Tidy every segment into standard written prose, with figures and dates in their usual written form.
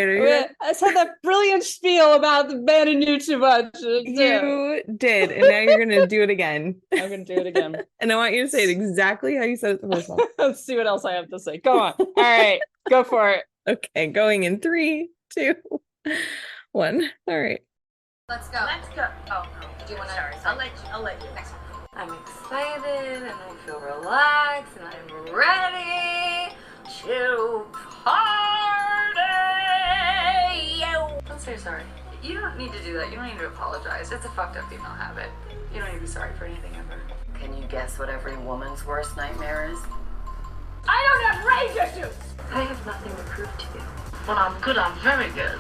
right. I said that brilliant spiel about the man who knew too much. You did, and now you're gonna do it again. I'm gonna do it again. And I want you to say it exactly how you said it the first time. Let's see what else I have to say. Go on. All right, go for it. Okay, going in 3, 2, 1. All right. Let's go. Let's go. Oh, Do you want to? sorry. I'll let you. Next one. I'm excited and I feel relaxed and I'm ready to party. Don't say sorry. You don't need to do that. You don't need to apologize. It's a fucked up female habit. You don't need to be sorry for anything ever. Can you guess what every woman's worst nightmare is? I don't have rage issues. I have nothing to prove to you. When I'm good, I'm very good.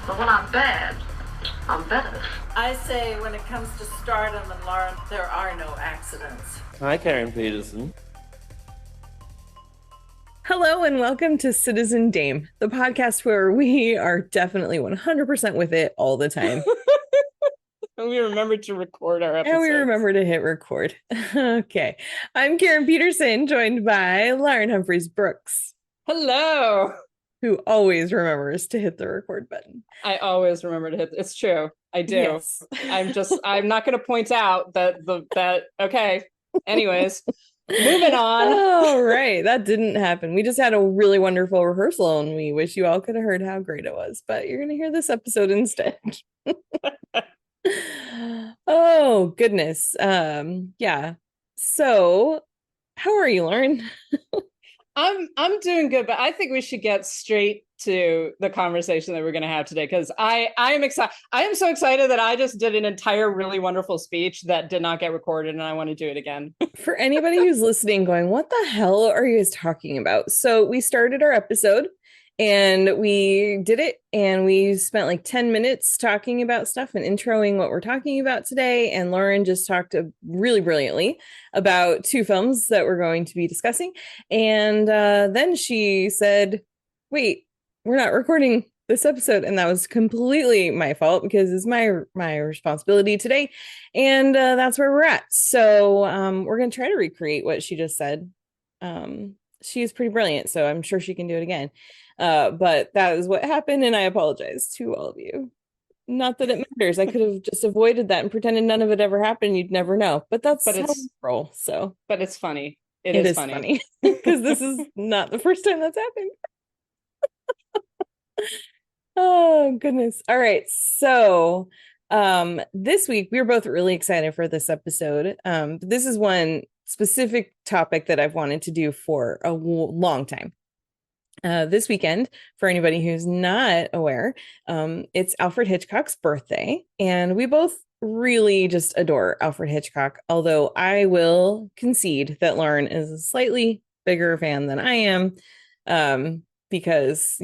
But when I'm bad, I'm better. I say when it comes to stardom and Lauren, there are no accidents. Hi, Karen Peterson. Hello and welcome to Citizen Dame, the podcast where we are definitely 100% with it all the time. And we remember to record our episodes. And we remember to hit record. Okay. I'm Karen Peterson, joined by Lauren Humphreys Brooks. Hello. Who always remembers to hit the record button. I always remember to hit. It's true. I do. Yes. I'm not going to point out that. Okay. Anyways, moving on. Oh, right. That didn't happen. We just had a really wonderful rehearsal and we wish you all could have heard how great it was, but you're going to hear this episode instead. Oh, goodness. Yeah. So how are you, Lauren? I'm doing good, but I think we should get straight to the conversation that we're going to have today because I am excited. I am so excited that I just did an entire really wonderful speech that did not get recorded, and I want to do it again. For anybody who's listening, going, "What the hell are you guys talking about?" So we started our episode, and we did it, and we spent like 10 minutes talking about stuff and introing what we're talking about today. And Lauren just talked really brilliantly about 2 films that we're going to be discussing. And then she said, wait, we're not recording this episode. And that was completely my fault because it's my responsibility today. And that's where we're at. So we're going to try to recreate what she just said. She is pretty brilliant, so I'm sure she can do it again. But that is what happened, and I apologize to all of you. Not that it matters. I could have just avoided that and pretended none of it ever happened. You'd never know. But how we roll. So, but it's funny. It is funny because this is not the first time that's happened. Oh goodness! All right, so this week we were both really excited for this episode. This is one specific topic that I've wanted to do for a long time. This weekend, for anybody who's not aware, it's Alfred Hitchcock's birthday, and we both really just adore Alfred Hitchcock, although I will concede that Lauren is a slightly bigger fan than I am, because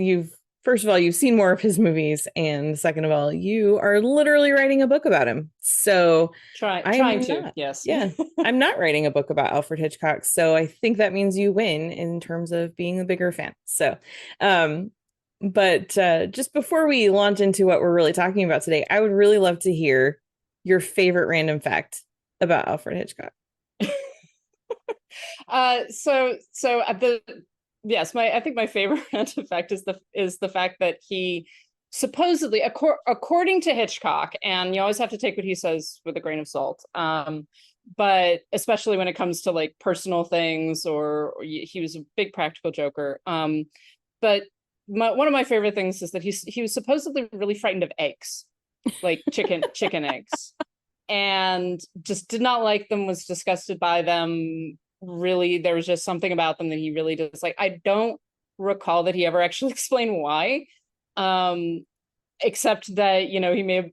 first of all, you've seen more of his movies, and second of all, you are literally writing a book about him. So trying to, yes. Yeah, I'm not writing a book about Alfred Hitchcock. So I think that means you win in terms of being a bigger fan. So, but just before we launch into what we're really talking about today, I would really love to hear your favorite random fact about Alfred Hitchcock. I think my favorite random fact is the fact that he supposedly, according to Hitchcock, and you always have to take what he says with a grain of salt, but especially when it comes to like personal things, or he was a big practical joker. But one of my favorite things is that he was supposedly really frightened of eggs, like chicken eggs, and just did not like them, was disgusted by them. Really, there was just something about them that he really disliked. I don't recall that he ever actually explained why, except that, you know, he may have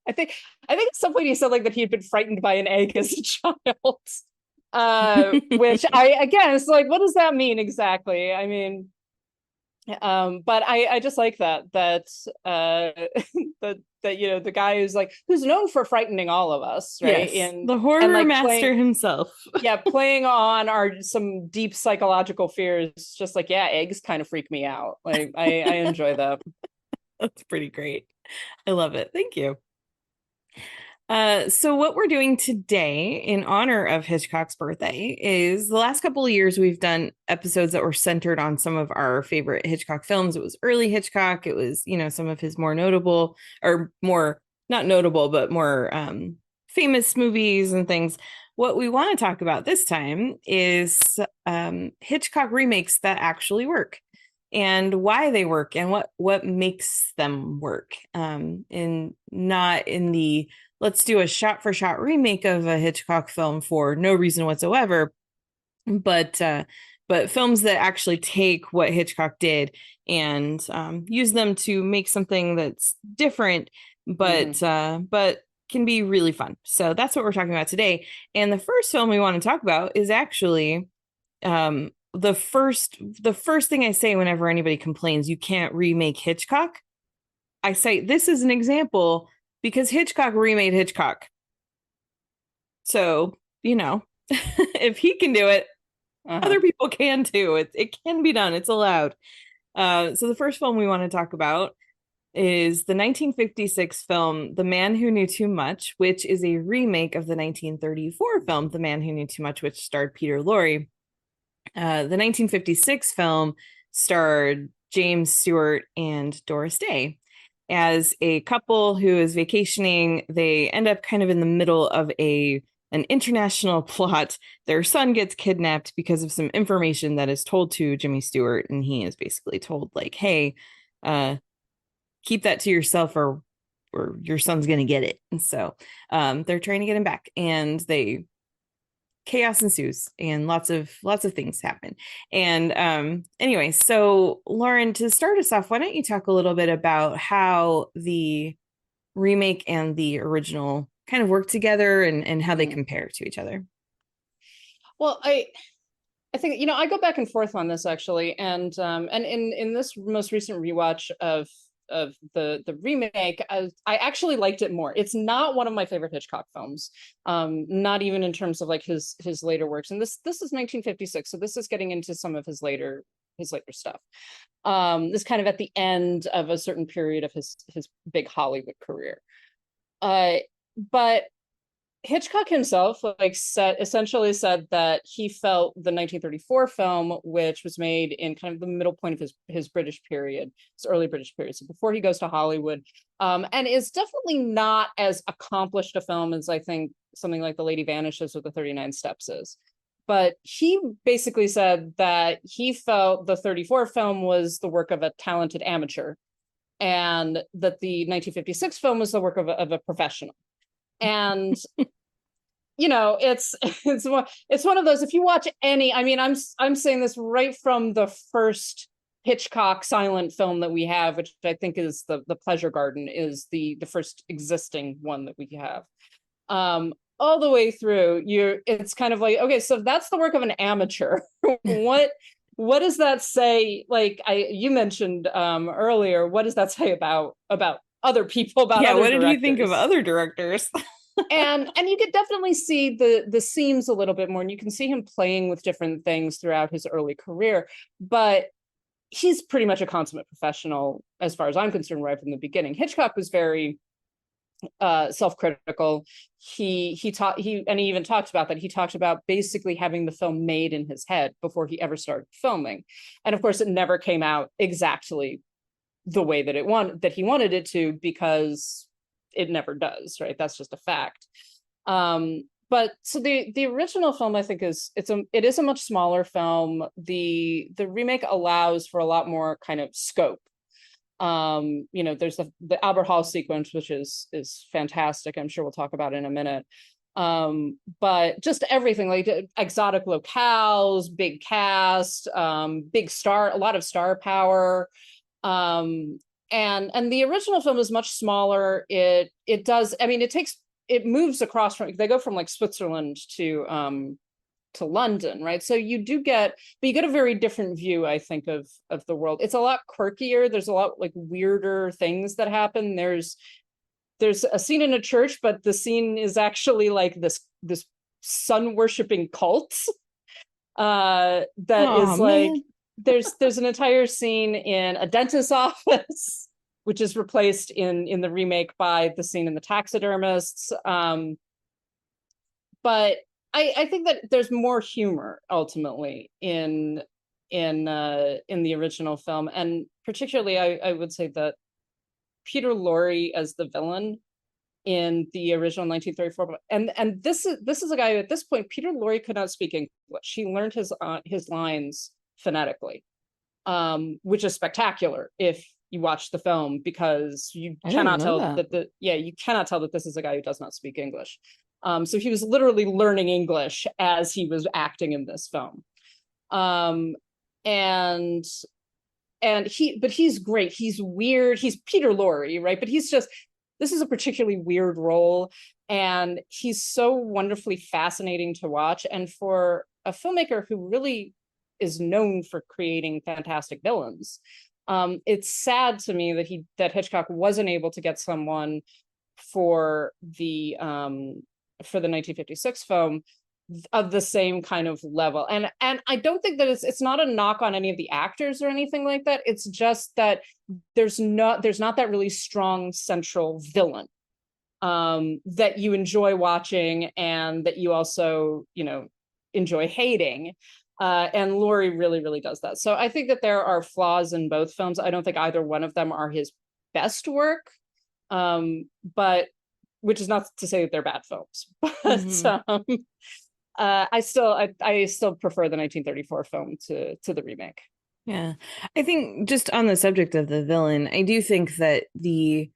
I think at some point he said like that he had been frightened by an egg as a child, which again, it's like, what does that mean exactly? I mean, but I just like that that you know, the guy who's known for frightening all of us, right? Yes, the horror master himself. Yeah, playing on some deep psychological fears. Just like, yeah, eggs kind of freak me out. Like I enjoy that. That's pretty great. I love it. Thank you. So what we're doing today in honor of Hitchcock's birthday is the last couple of years we've done episodes that were centered on some of our favorite Hitchcock films. It was early Hitchcock. It was, some of his more notable or more not notable, but more famous movies and things. What we want to talk about this time is Hitchcock remakes that actually work and why they work and what makes them work. And not in the let's do a shot for shot remake of a Hitchcock film for no reason whatsoever, but films that actually take what Hitchcock did and use them to make something that's different, but can be really fun. So that's what we're talking about today. And the first film we want to talk about is actually the first thing I say whenever anybody complains you can't remake Hitchcock. I say this is an example because Hitchcock remade Hitchcock. So, if he can do it, other people can too. It can be done. It's allowed. So the first film we want to talk about is the 1956 film The Man Who Knew Too Much, which is a remake of the 1934 film The Man Who Knew Too Much, which starred Peter Lorre. The 1956 film starred James Stewart and Doris Day. As a couple who is vacationing, they end up kind of in the middle of an international plot. Their son gets kidnapped because of some information that is told to Jimmy Stewart, and he is basically told, like, hey, keep that to yourself or your son's gonna get it. And so they're trying to get him back, and chaos ensues and lots of things happen. And anyway, so Lauren, to start us off, why don't you talk a little bit about how the remake and the original kind of work together and how they compare to each other? Well, I think I go back and forth on this actually, and in this most recent rewatch of the remake, I actually liked it more. It's not one of my favorite Hitchcock films, not even in terms of like his later works. And this is 1956, so this is getting into some of his later stuff. This kind of at the end of a certain period of his big Hollywood career. But Hitchcock himself essentially said that he felt the 1934 film, which was made in kind of the middle point of his British period, his early British period, so before he goes to Hollywood, and is definitely not as accomplished a film as I think something like The Lady Vanishes or The 39 Steps is. But he basically said that he felt the 34 film was the work of a talented amateur, and that the 1956 film was the work of a professional. And it's one of those, if you watch any, I'm saying this right from the first Hitchcock silent film that we have, which I think is the Pleasure Garden, is the first existing one that we have, all the way through, it's kind of like, okay, so that's the work of an amateur. what does that say? Like you mentioned earlier, what does that say about other people, about other what did directors? you think of other directors? and you could definitely see the seams a little bit more, and you can see him playing with different things throughout his early career, but he's pretty much a consummate professional as far as I'm concerned right from the beginning. Hitchcock was very self-critical. He even talked about that. He talked about basically having the film made in his head before he ever started filming, and of course it never came out exactly the way that he wanted it to, because it never does, right? That's just a fact. But so the original film, I think, it is a much smaller film. The remake allows for a lot more kind of scope. There's the Albert Hall sequence, which is fantastic. I'm sure we'll talk about it in a minute. But just everything, like exotic locales, big cast, big star, a lot of star power. And the original film is much smaller. It moves across from, they go from like Switzerland to London, right? So you get a very different view, I think, of the world. It's a lot quirkier. There's a lot like weirder things that happen. There's a scene in a church, but the scene is actually like this sun worshipping cult. There's an entire scene in a dentist's office which is replaced in the remake by the scene in the taxidermists. But I think that there's more humor ultimately in the original film, and particularly I would say that Peter Lorre as the villain in the original 1934, and this is a guy who, at this point, Peter Lorre could not speak English. He learned his lines phonetically, which is spectacular if you watch the film, because you cannot tell that you cannot tell that this is a guy who does not speak English. So he was literally learning English as he was acting in this film. And he's great. He's weird. He's Peter Lorre, right? But this is a particularly weird role, and he's so wonderfully fascinating to watch. And for a filmmaker who really is known for creating fantastic villains, it's sad to me that Hitchcock wasn't able to get someone for the 1956 film of the same kind of level. And I don't think that it's not a knock on any of the actors or anything like that. It's just that there's not that really strong central villain that you enjoy watching and that you also, enjoy hating. And Lorre really, really does that. So I think that there are flaws in both films. I don't think either one of them are his best work, but which is not to say that they're bad films. But I still prefer the 1934 film to the remake. Yeah, I think just on the subject of the villain, I do think that the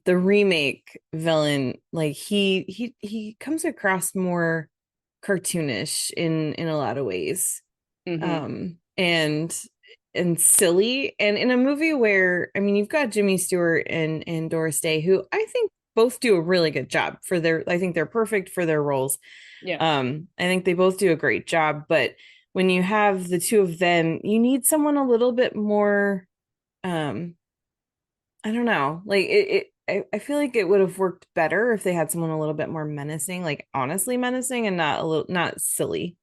remake villain, like he comes across more cartoonish in a lot of ways, and silly, and in a movie where, I mean, you've got Jimmy Stewart and Doris Day, who I think both do a really good job for I think they're perfect for their roles. Yeah. I think they both do a great job, but when you have the two of them, you need someone a little bit more, I don't know, like I feel like it would have worked better if they had someone a little bit more menacing, like honestly menacing, and not silly.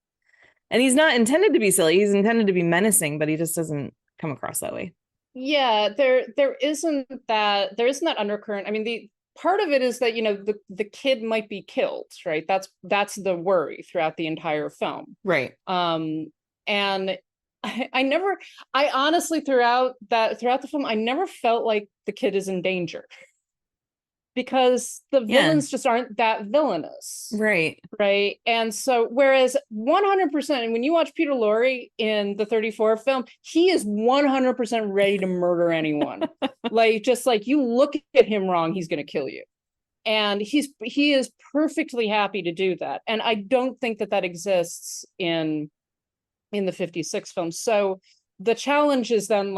And he's not intended to be silly. He's intended to be menacing, but he just doesn't come across that way. Yeah, there isn't that undercurrent. I mean, the part of it is that, the kid might be killed, right? That's the worry throughout the entire film. Right. And I honestly, throughout the film, I never felt like the kid is in danger, because the villains just aren't that villainous. Right. Right. And so, whereas 100%, and when you watch Peter Lorre in the 34 film, he is 100% ready to murder anyone. Just like you look at him wrong, he's going to kill you. And he is perfectly happy to do that. And I don't think that exists in the 56 film. So the challenge is then,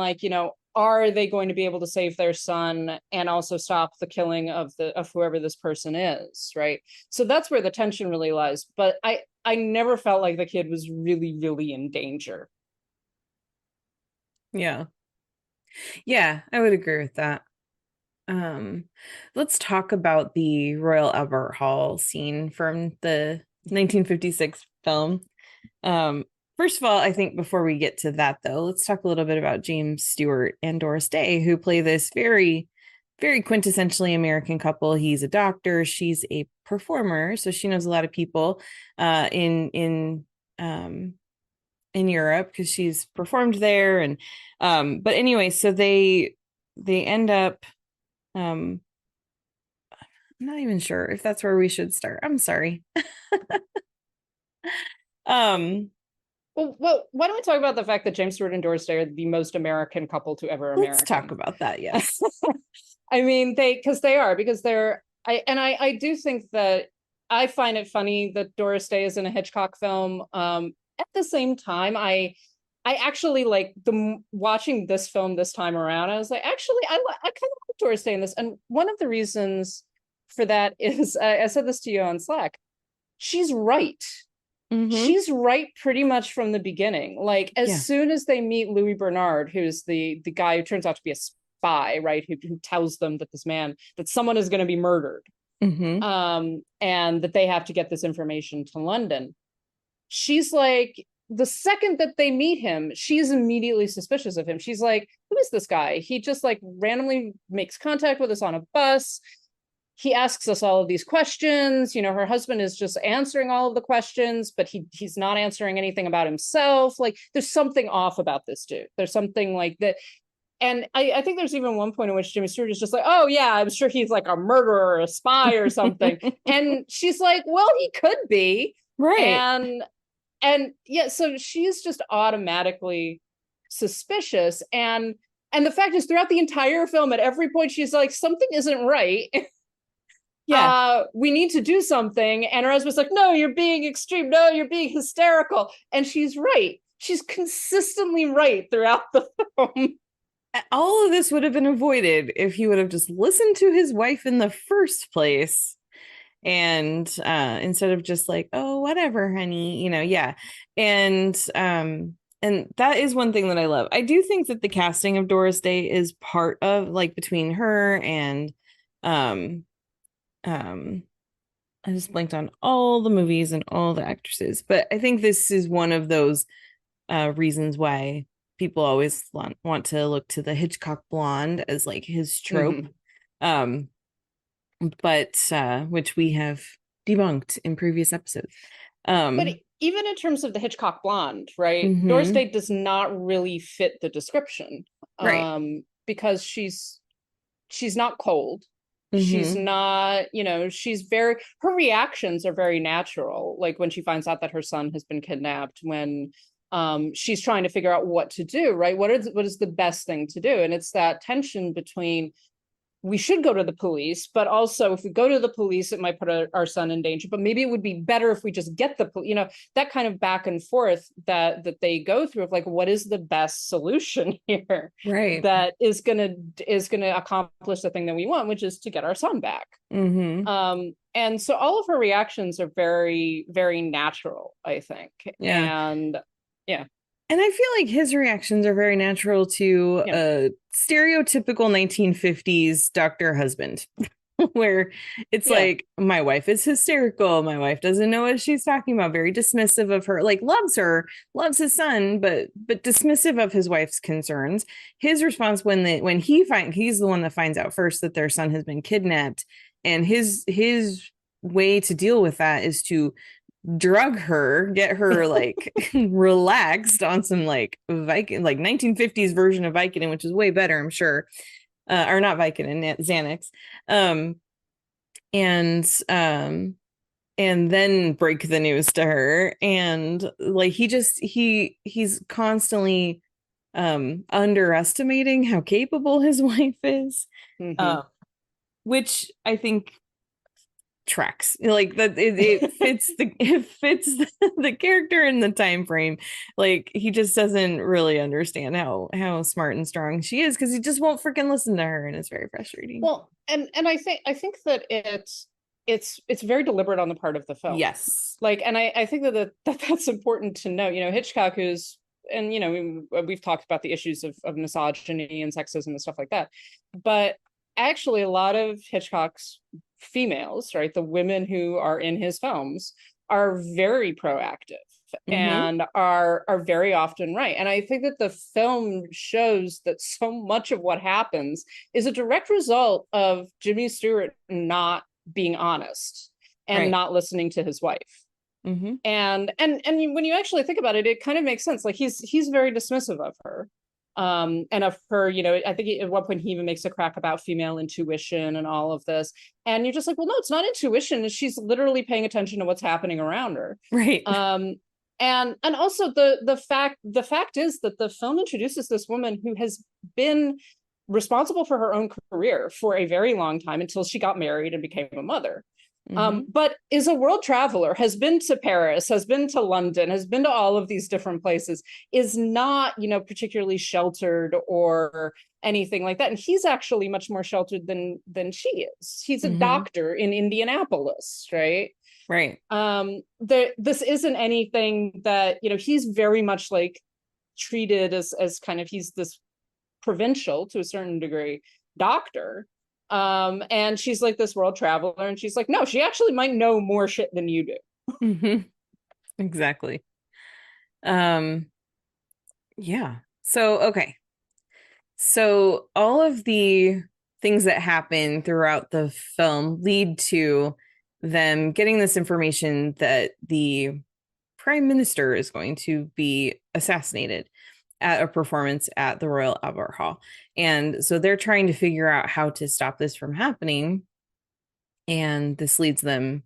are they going to be able to save their son and also stop the killing of whoever this person is, right? So that's where the tension really lies. But I never felt like the kid was really, really in danger. Yeah, I would agree with that. Let's talk about the Royal Albert Hall scene from the 1956 film. First of all, I think before we get to that, though, let's talk a little bit about James Stewart and Doris Day, who play this very, very quintessentially American couple. He's a doctor, she's a performer, so she knows a lot of people in Europe because she's performed there. And but anyway, so they end up. I'm not even sure if that's where we should start. I'm sorry. Well, why don't we talk about the fact that James Stewart and Doris Day are the most American couple to ever American? Let's talk about that, yes. I mean, because they're, I do think that I find it funny that Doris Day is in a Hitchcock film. At the same time, I actually like watching this film this time around. I was like, actually, I kind of like Doris Day in this. And one of the reasons for that is, I said this to you on Slack, she's right. Mm-hmm. She's right pretty much from the beginning. As soon as they meet Louis Bernard, who's the guy who turns out to be a spy, right? Who tells them that someone is going to be murdered, and that they have to get this information to London. She's like, the second that they meet him, she's immediately suspicious of him. She's like, who is this guy? He just like randomly makes contact with us on a bus. He asks us all of these questions. You know, her husband is just answering all of the questions, but he's not answering anything about himself. Like, there's something off about this dude. There's something like that. And I think there's even one point in which Jimmy Stewart is just like, oh yeah, I'm sure he's like a murderer or a spy or something. And she's like, well, he could be. Right. And yeah, so she's just automatically suspicious. And the fact is, throughout the entire film, at every point, she's like, something isn't right. Yeah. We need to do something. And her husband's like, no, you're being extreme. No, you're being hysterical. And she's right. She's consistently right throughout the film. All of this would have been avoided if he would have just listened to his wife in the first place. And instead of just like, oh, whatever, honey, you know, yeah. And that is one thing that I love. I do think that the casting of Doris Day is part of, like, between her and um I just blanked on all the movies and all the actresses, but I think this is one of those reasons why people always want to look to the Hitchcock blonde as like his trope. Um but which we have debunked in previous episodes. But even in terms of the Hitchcock blonde, right? Doris Day does not really fit the description. Right. Because she's not cold. She's not, you know, her reactions are very natural. Like when she finds out that her son has been kidnapped, when she's trying to figure out what to do, right? What is the best thing to do? And it's that tension between, we should go to the police, but also if we go to the police, it might put our son in danger. But maybe it would be better if we just get the, you know, that kind of back and forth that they go through of like, what is the best solution here? Right. That is gonna accomplish the thing that we want, which is to get our son back. And so all of her reactions are very, very natural, I think. Yeah. And yeah. And I feel like his reactions are very natural to a stereotypical 1950s doctor husband, where it's like, my wife is hysterical. My wife doesn't know what she's talking about. Very dismissive of her, like loves her, loves his son, but dismissive of his wife's concerns. His response when he's the one that finds out first that their son has been kidnapped, and his way to deal with that is to drug her, get her like relaxed on some like Viking, like 1950s version of Vicodin, which is way better, I'm sure. Or not Vicodin, Xanax. And then break the news to her. And like he's constantly underestimating how capable his wife is. Which I think tracks, like that it fits the character and the time frame. Like he just doesn't really understand how smart and strong she is, because he just won't freaking listen to her, and it's very frustrating. Well, and I think that it's very deliberate on the part of the film. Yes. Like, and I think that's important to note. You know, Hitchcock is, and you know, we've talked about the issues of misogyny and sexism and stuff like that, but actually a lot of Hitchcock's females, right, the women who are in his films, are very proactive and are very often right. And I think that the film shows that so much of what happens is a direct result of Jimmy Stewart not being honest and not listening to his wife. And when you actually think about it, it kind of makes sense. Like he's very dismissive of her. And of her, you know, I think at one point he even makes a crack about female intuition and all of this. And you're just like, well, no, it's not intuition. She's literally paying attention to what's happening around her. Right. And also the fact is that the film introduces this woman who has been responsible for her own career for a very long time until she got married and became a mother. But is a world traveler, has been to Paris, has been to London, has been to all of these different places, is not, you know, particularly sheltered or anything like that. And he's actually much more sheltered than she is. He's a doctor in Indianapolis, right? Right. This isn't anything that, you know, he's very much like treated as kind of, he's this provincial to a certain degree doctor. And she's like this world traveler, and she's like, no, she actually might know more shit than you do. Exactly. Um, yeah. So, okay. So all of the things that happen throughout the film lead to them getting this information that the prime minister is going to be assassinated at a performance at the Royal Albert Hall. And so they're trying to figure out how to stop this from happening. And this leads them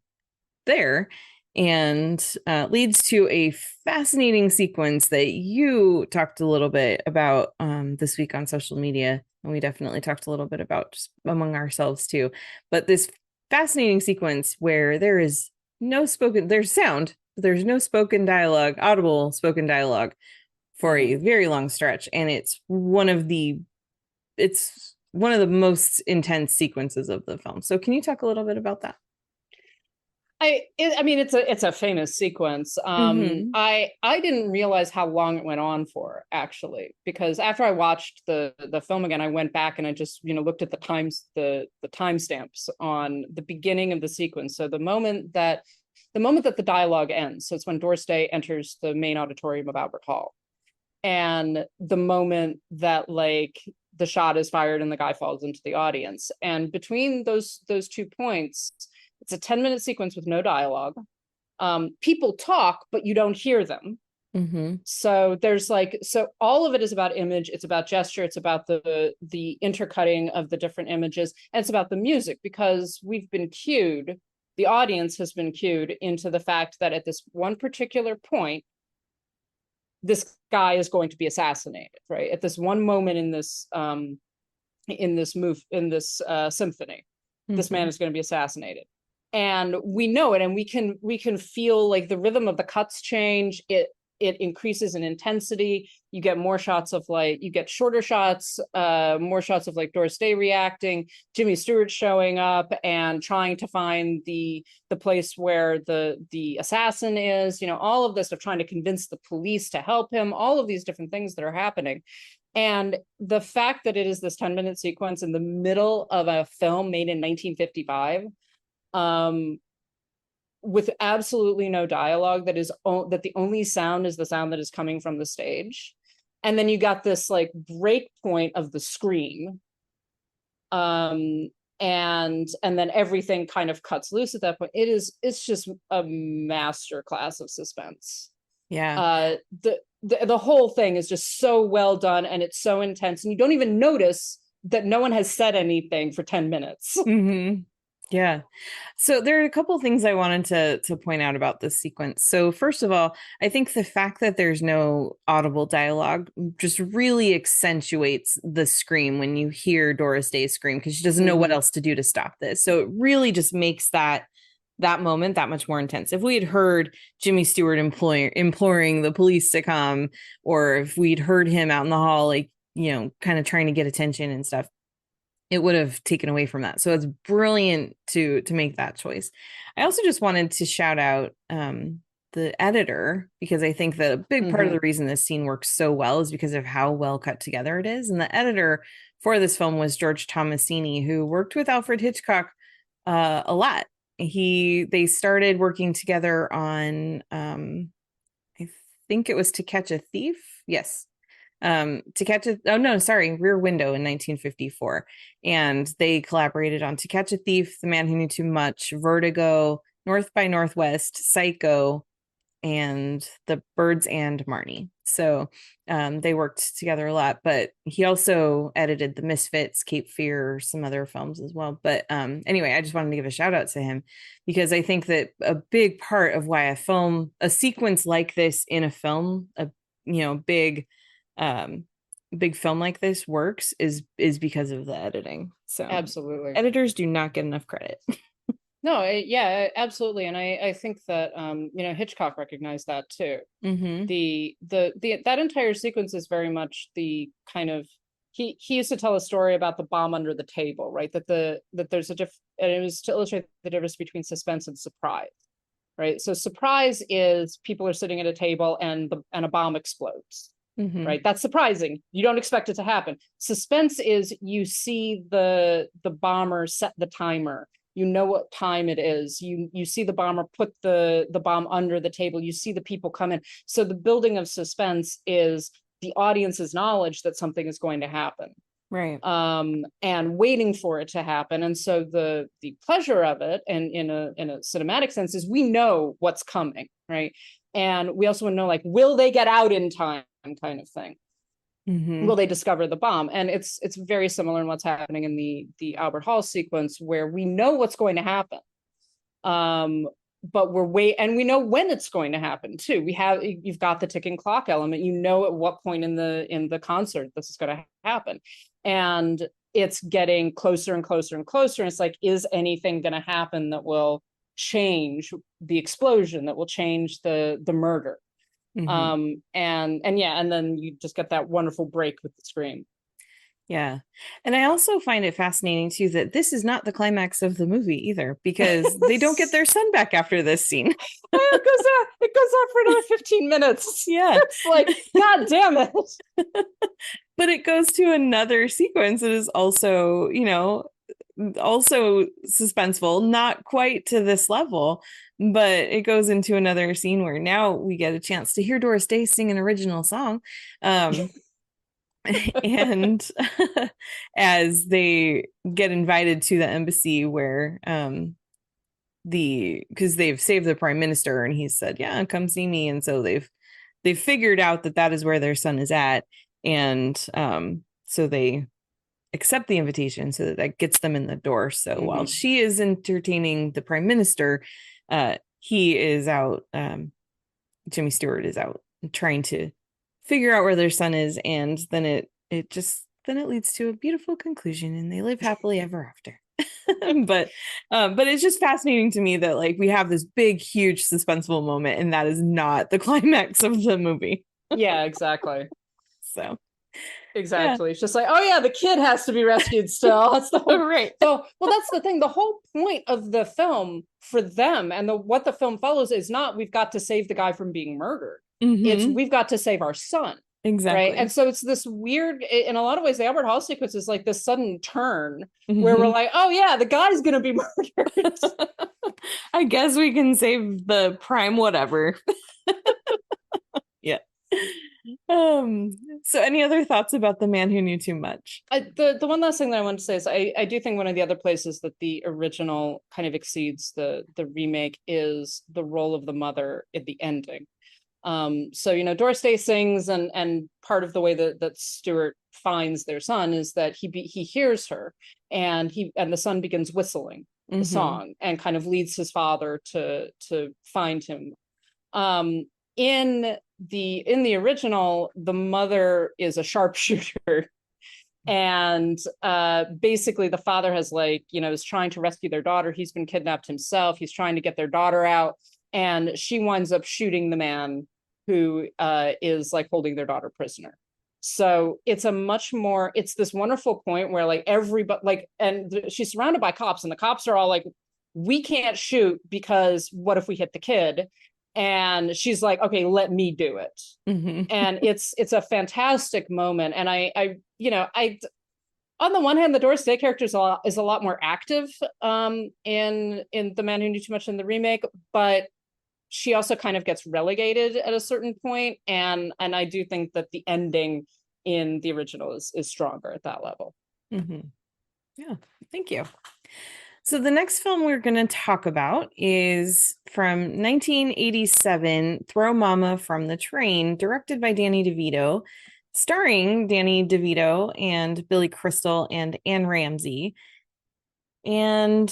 there and leads to a fascinating sequence that you talked a little bit about this week on social media. And we definitely talked a little bit about just among ourselves too. But this fascinating sequence where there's sound, but there's no spoken dialogue, audible spoken dialogue for a very long stretch. And it's one of the most intense sequences of the film. So can you talk a little bit about that? I mean, it's a famous sequence. I didn't realize how long it went on for, actually, because after I watched the film again, I went back and I just looked at the timestamps on the beginning of the sequence. So the moment that the dialogue ends, so it's when Doris Day enters the main auditorium of Albert Hall, and the moment that the shot is fired and the guy falls into the audience, and between those 2 points. It's a 10-minute sequence with no dialogue. People talk, but you don't hear them. So there's so all of it is about image. It's about gesture. It's about the intercutting of the different images. And it's about the music, because the audience has been cued into the fact that at this one particular point, this guy is going to be assassinated, right? At this one moment in this symphony, this man is going to be assassinated. And we know it, and we can feel the rhythm of the cuts change. It increases in intensity. You get more shots of you get shorter shots, more shots of Doris Day reacting, Jimmy Stewart showing up and trying to find the place where the assassin is. All of this of trying to convince the police to help him. All of these different things that are happening. And the fact that it is this 10-minute sequence in the middle of a film made in 1955. With absolutely no dialogue, that the only sound is the sound that is coming from the stage, and then you got this break point of the scream, and then everything kind of cuts loose at that point. It's just a master class of suspense. The whole thing is just so well done, and it's so intense, and you don't even notice that no one has said anything for 10 minutes. Yeah. So there are a couple of things I wanted to point out about this sequence. So first of all, I think the fact that there's no audible dialogue just really accentuates the scream when you hear Doris Day scream, because she doesn't know what else to do to stop this. So it really just makes that moment that much more intense. If we had heard Jimmy Stewart imploring the police to come, or if we'd heard him out in the hall, kind of trying to get attention and stuff, it would have taken away from that. So it's brilliant to make that choice. I also just wanted to shout out the editor, because I think that a big part of the reason this scene works so well is because of how well cut together it is. And the editor for this film was George Tomasini, who worked with Alfred Hitchcock a lot. They started working together on I think it was To Catch a Thief. Yes. Rear Window in 1954. And they collaborated on To Catch a Thief, The Man Who Knew Too Much, Vertigo, North by Northwest, Psycho, and The Birds and Marnie. So they worked together a lot, but he also edited The Misfits, Cape Fear, some other films as well. But anyway, I just wanted to give a shout out to him, because I think that a big part of why a sequence like this in a film, big film like this works is because of the editing. So absolutely, editors do not get enough credit. No, yeah, absolutely, and I think that Hitchcock recognized that too. That entire sequence is very much the kind of he used to tell a story about the bomb under the table, right? That there's and it was to illustrate the difference between suspense and surprise, right? So surprise is people are sitting at a table and a bomb explodes. Right, that's surprising. You don't expect it to happen. Suspense is you see the bomber set the timer you know what time it is, you see the bomber put the bomb under the table, you see the people come in. So the building of suspense is the audience's knowledge that something is going to happen, Right. and waiting for it to happen. And so the pleasure of it, and in a cinematic sense, is we know what's coming, right? And we also want to know, like, will they get out in time, kind of thing. Mm-hmm. Will they discover the bomb? And it's very similar in what's happening in the Albert Hall sequence, where we know what's going to happen, but and we know when it's going to happen too. You've got the ticking clock element. You know at what point in the concert this is going to happen, and it's getting closer and closer and closer. And it's like, is anything going to happen that will change the explosion, that will change the murder? Mm-hmm. And then you just get that wonderful break with the scream. Yeah. And I also find it fascinating too that this is not the climax of the movie either, because they don't get their son back after this scene. It goes on for another 15 minutes. Yeah. It's like, God damn it. But it goes to another sequence that is also, also suspenseful, not quite to this level, but it goes into another scene where now we get a chance to hear Doris Day sing an original song. And as they get invited to the embassy where because they've saved the prime minister, and he said, yeah, come see me. And so they've figured out that is where their son is at. And so they accept the invitation, so that gets them in the door. So while she is entertaining the prime minister, he is out, Jimmy Stewart is out trying to figure out where their son is, and then it leads to a beautiful conclusion, and they live happily ever after. but it's just fascinating to me that, like, we have this big, huge, suspenseful moment, and that is not the climax of the movie. Yeah, exactly. So exactly. Yeah. It's just like, oh yeah, the kid has to be rescued still. That's the whole right. So, well, that's the thing. The whole point of the film for them, and what the film follows, is not we've got to save the guy from being murdered. Mm-hmm. It's we've got to save our son. Exactly. Right. And so it's this weird, in a lot of ways, the Albert Hall sequence is like this sudden turn where we're like, oh yeah, the guy's going to be murdered. I guess we can save the prime whatever. Yeah. So any other thoughts about The Man Who Knew Too Much? The one last thing that I want to say is I do think one of the other places that the original kind of exceeds the remake is the role of the mother at the ending. So Doris Day sings, and part of the way that Stewart finds their son is that he hears her, and the son begins whistling the song and kind of leads his father to find him. In the original, the mother is a sharpshooter, and basically the father has is trying to rescue their daughter. He's been kidnapped himself. He's trying to get their daughter out, and she winds up shooting the man who is like holding their daughter prisoner. So it's it's this wonderful point where everybody and she's surrounded by cops, and the cops are all like, we can't shoot because what if we hit the kid? And she's like, okay, let me do it. And it's a fantastic moment. And I on the one hand, the Doris Day character is a lot more active in The Man Who Knew Too Much in the remake, but she also kind of gets relegated at a certain point, and I do think that the ending in the original is stronger at that level. Yeah, thank you. So the next film we're going to talk about is from 1987, Throw Momma from the Train, directed by Danny DeVito, starring Danny DeVito and Billy Crystal and Anne Ramsey. And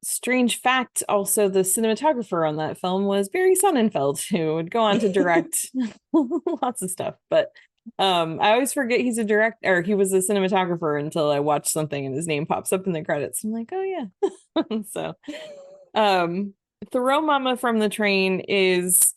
strange fact, also the cinematographer on that film was Barry Sonnenfeld, who would go on to direct lots of stuff. But I always forget he's a director, or he was a cinematographer, until I watch something and his name pops up in the credits. I'm like, oh yeah. So Throw Momma from the Train is,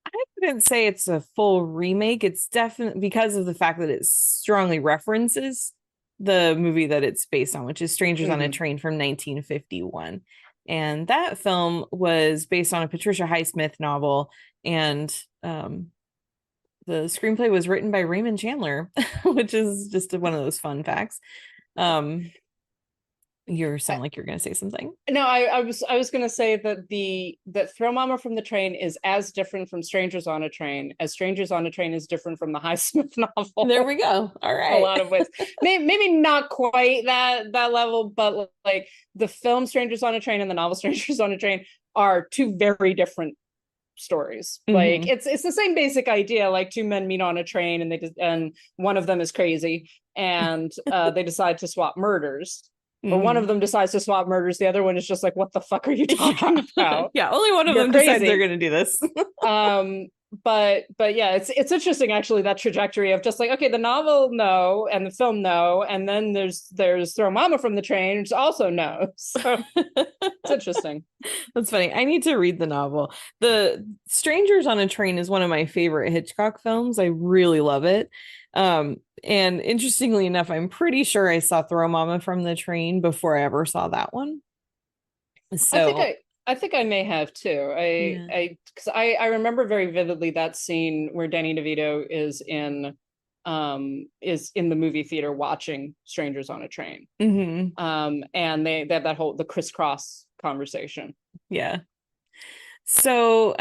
I wouldn't say it's a full remake. It's definitely, because of the fact that it strongly references the movie that it's based on, which is Strangers on a Train from 1951. And that film was based on a Patricia Highsmith novel, and the screenplay was written by Raymond Chandler, which is just one of those fun facts. You sound like you're going to say something. No, I was going to say that that Throw Mama from the Train is as different from Strangers on a Train as Strangers on a Train is different from the Highsmith novel. There we go. All right. A lot of ways. Maybe not quite that level, but like the film Strangers on a Train and the novel Strangers on a Train are two very different stories. Like it's the same basic idea. Like two men meet on a train and one of them is crazy and they decide to swap murders. Or one of them decides to swap murders. The other one is just like, what the fuck are you talking about? Yeah, only one of them decides they're going to do this. But yeah, it's interesting actually, that trajectory of just like, okay, the novel no, and the film no, and then there's Throw Mama from the Train, which also no. So it's interesting. That's funny. I need to read the novel. The Strangers on a Train is one of my favorite Hitchcock films. I really love it. And interestingly enough, I'm pretty sure I saw Throw Mama from the Train before I ever saw that one. So I think I may have too. Because I remember very vividly that scene where Danny DeVito is in the movie theater watching Strangers on a Train. And they have that whole the crisscross conversation. Yeah. So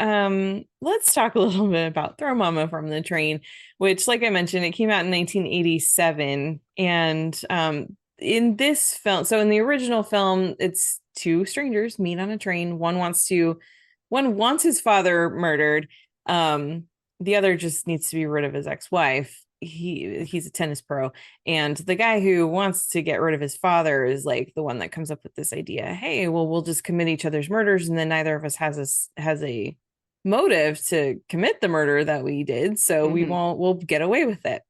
let's talk a little bit about Throw Mama from the Train, which, like I mentioned, it came out in 1987. And in this film, so in the original film, it's two strangers meet on a train. One wants his father murdered. The other just needs to be rid of his ex-wife. He's a tennis pro, and the guy who wants to get rid of his father is like the one that comes up with this idea. Hey, well, we'll just commit each other's murders, and then neither of us has a motive to commit the murder that we did, so we'll get away with it.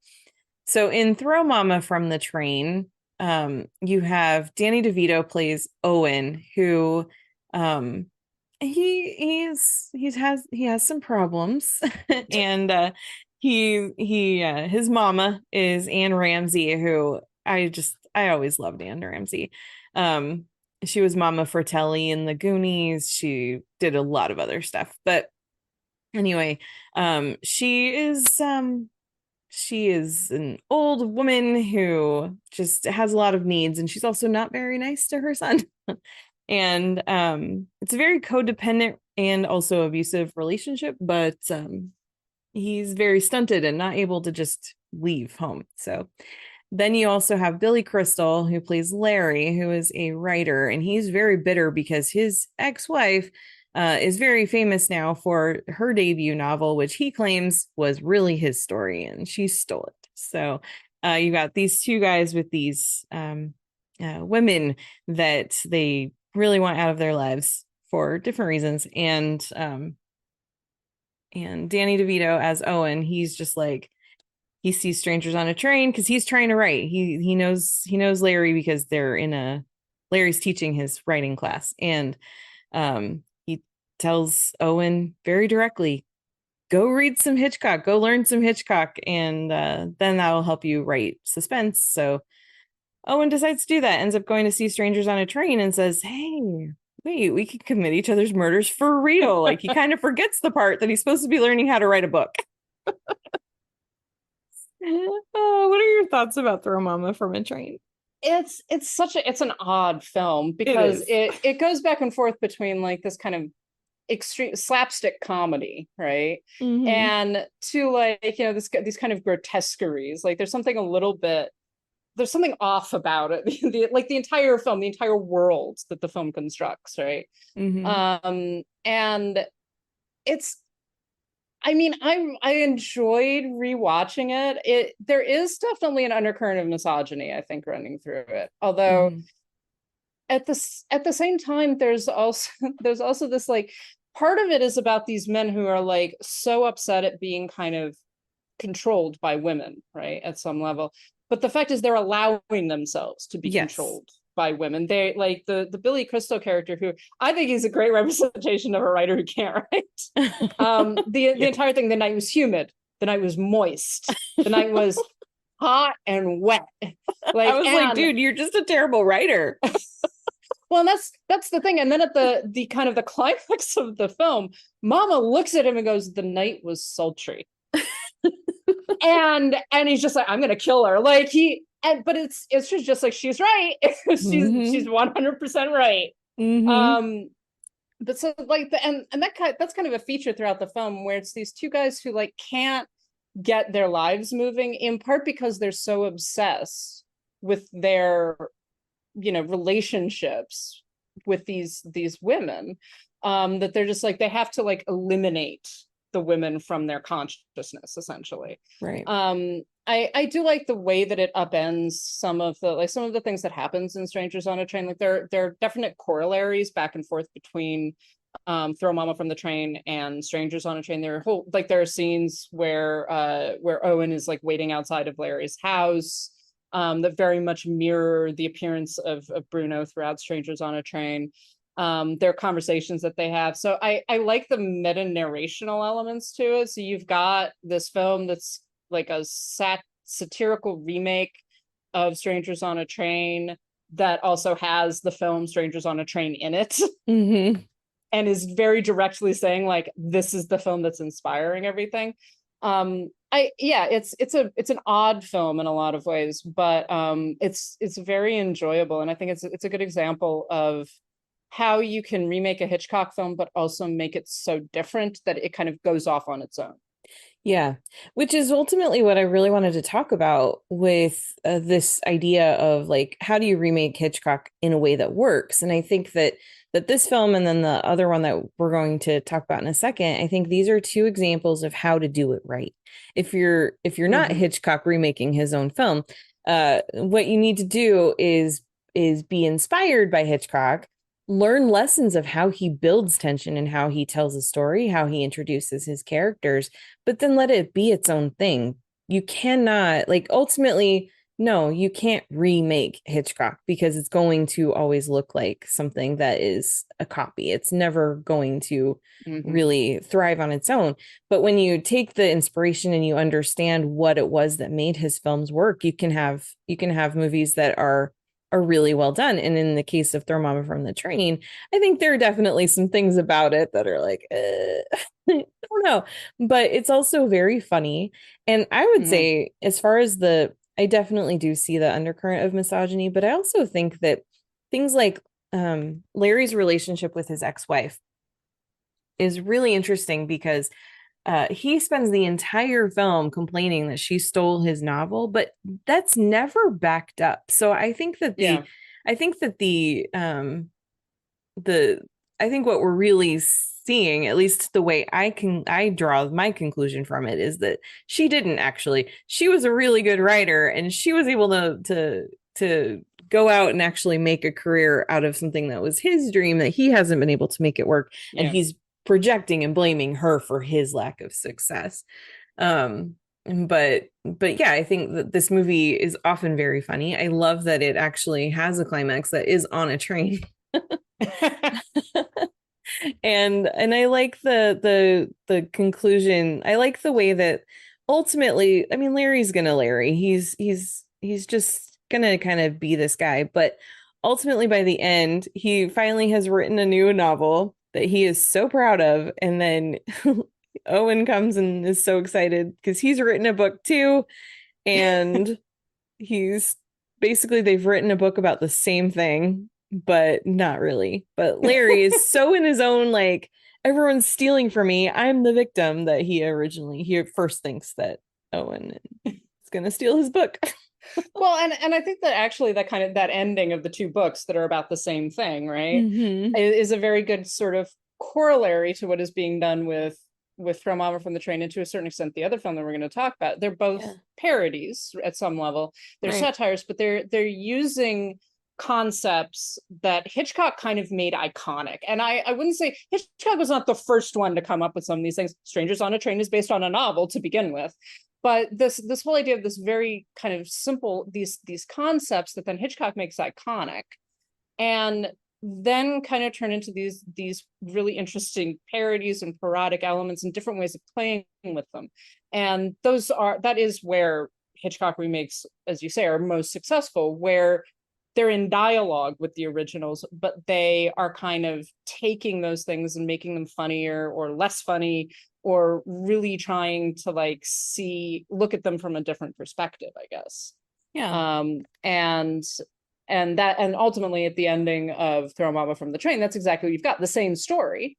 So in Throw Mama from the Train, you have Danny DeVito plays Owen, who he has some problems and his mama is Anne Ramsey, who I always loved Anne Ramsey. She was Mama Fratelli in the Goonies. She did a lot of other stuff, but anyway, she is an old woman who just has a lot of needs, and she's also not very nice to her son. And it's a very codependent and also abusive relationship, but he's very stunted and not able to just leave home. So then you also have Billy Crystal, who plays Larry, who is a writer, and he's very bitter because his ex-wife is very famous now for her debut novel, which he claims was really his story, and she stole it. So you got these two guys with these women that they really want out of their lives for different reasons. And Danny DeVito as Owen, he's just like, he sees Strangers on a Train because he's trying to write. He knows Larry because Larry's teaching his writing class, and he tells Owen very directly, go read some Hitchcock, go learn some Hitchcock, and then that'll help you write suspense. So Owen decides to do that, ends up going to see Strangers on a Train and says, hey, wait, we could commit each other's murders for real. Like, he kind of forgets the part that he's supposed to be learning how to write a book. What are your thoughts about Throw Mama from a Train? It's an odd film because it goes back and forth between like this kind of extreme slapstick comedy, right? And to like, these kind of grotesqueries. Like there's something off about it. The entire film, the entire world that the film constructs, right? And it's, I mean, I enjoyed rewatching it. There is definitely an undercurrent of misogyny, I think, running through it. Although at the same time, there's also this like part of it is about these men who are like so upset at being kind of controlled by women, right? At some level. But the fact is they're allowing themselves to be controlled by women. They like the Billy Crystal character, who I think is a great representation of a writer who can't write. The entire thing, the night was humid, the night was moist, the night was hot and wet. Like I was like, dude, you're just a terrible writer. Well, that's the thing. And then at the kind of the climax of the film, Mama looks at him and goes, the night was sultry. and he's just like, I'm gonna kill her. Like but it's just like, she's right. She's 100% right. Mm-hmm. But so like that's kind of a feature throughout the film, where it's these two guys who like can't get their lives moving, in part because they're so obsessed with their, relationships with these women, that they're just like, they have to like eliminate the women from their consciousness, essentially. Right. I do like the way that it upends some of the things that happens in Strangers on a Train. Like there are definite corollaries back and forth between Throw Momma from the Train and Strangers on a Train. There are scenes where Owen is like waiting outside of Larry's house, that very much mirror the appearance of Bruno throughout Strangers on a Train. There are conversations that they have. So I like the meta narrational elements to it. So you've got this film that's like a satirical remake of Strangers on a Train that also has the film Strangers on a Train in it. Mm-hmm. And is very directly saying like, this is the film that's inspiring everything. It's an odd film in a lot of ways, but it's very enjoyable, and I think it's a good example of how you can remake a Hitchcock film but also make it so different that it kind of goes off on its own. Yeah, which is ultimately what I really wanted to talk about with this idea of like, how do you remake Hitchcock in a way that works? And I think that this film and then the other one that we're going to talk about in a second, I think these are two examples of how to do it right. If you're not Hitchcock remaking his own film, what you need to do is be inspired by Hitchcock, learn lessons of how he builds tension and how he tells a story, how he introduces his characters, but then let it be its own thing. You cannot, like, ultimately, no, you can't remake Hitchcock because it's going to always look like something that is a copy. It's never going to really thrive on its own. But when you take the inspiration and you understand what it was that made his films work, you can have movies that are really well done. And in the case of Throw Momma from the Train, I think there are definitely some things about it that are like, I don't know, but it's also very funny. And I would say, as far as I definitely do see the undercurrent of misogyny, but I also think that things like Larry's relationship with his ex-wife is really interesting because he spends the entire film complaining that she stole his novel, but that's never backed up. So I think that I think what we're really seeing, at least the way I draw my conclusion from it, is that she didn't actually. She was a really good writer, and she was able to go out and actually make a career out of something that was his dream that he hasn't been able to make it work, and he's projecting and blaming her for his lack of success. But yeah, I think that this movie is often very funny. I love that it actually has a climax that is on a train. and I like the conclusion. I like the way that ultimately, I mean, Larry's gonna Larry. He's just gonna kind of be this guy, but ultimately by the end, he finally has written a new novel that he is so proud of, and then Owen comes and is so excited because he's written a book too, and they've written a book about the same thing, but not really. But Larry is so in his own, like, everyone's stealing from me, I'm the victim, that he first thinks that Owen is gonna steal his book. Well, and I think that actually that ending of the two books that are about the same thing, right, is a very good sort of corollary to what is being done with Throw Momma from the Train, and to a certain extent the other film that we're going to talk about. They're both parodies at some level. They're satires, but they're using concepts that Hitchcock kind of made iconic. And I wouldn't say Hitchcock was not the first one to come up with some of these things. Strangers on a Train is based on a novel to begin with. But this whole idea of this very kind of simple, these concepts that then Hitchcock makes iconic, and then kind of turn into these really interesting parodies and parodic elements and different ways of playing with them. And that is where Hitchcock remakes, as you say, are most successful, where they're in dialogue with the originals, but they are kind of taking those things and making them funnier or less funny, or really trying to look at them from a different perspective, I guess. Yeah. And ultimately at the ending of Throw Mama from the Train, that's exactly what you've got, the same story,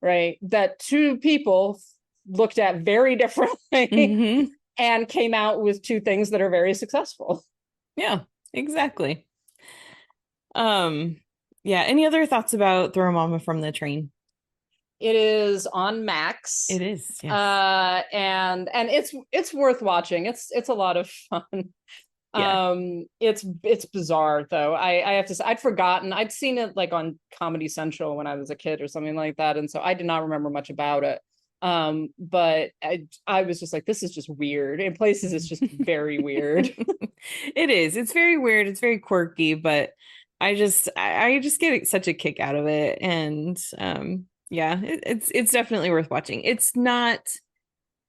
right? That two people looked at very differently and came out with two things that are very successful. Yeah, exactly. Yeah, any other thoughts about Throw Mama from the Train? It is on Max. It is, yes. And it's worth watching. It's a lot of fun. Yeah. It's bizarre though. I have to say, I'd forgotten. I'd seen it like on Comedy Central when I was a kid or something like that, and so I did not remember much about it. But I was just like, this is just weird. In places, it's just very weird. It is. It's very weird. It's very quirky, but I just get such a kick out of it, and yeah, it's definitely worth watching. It's not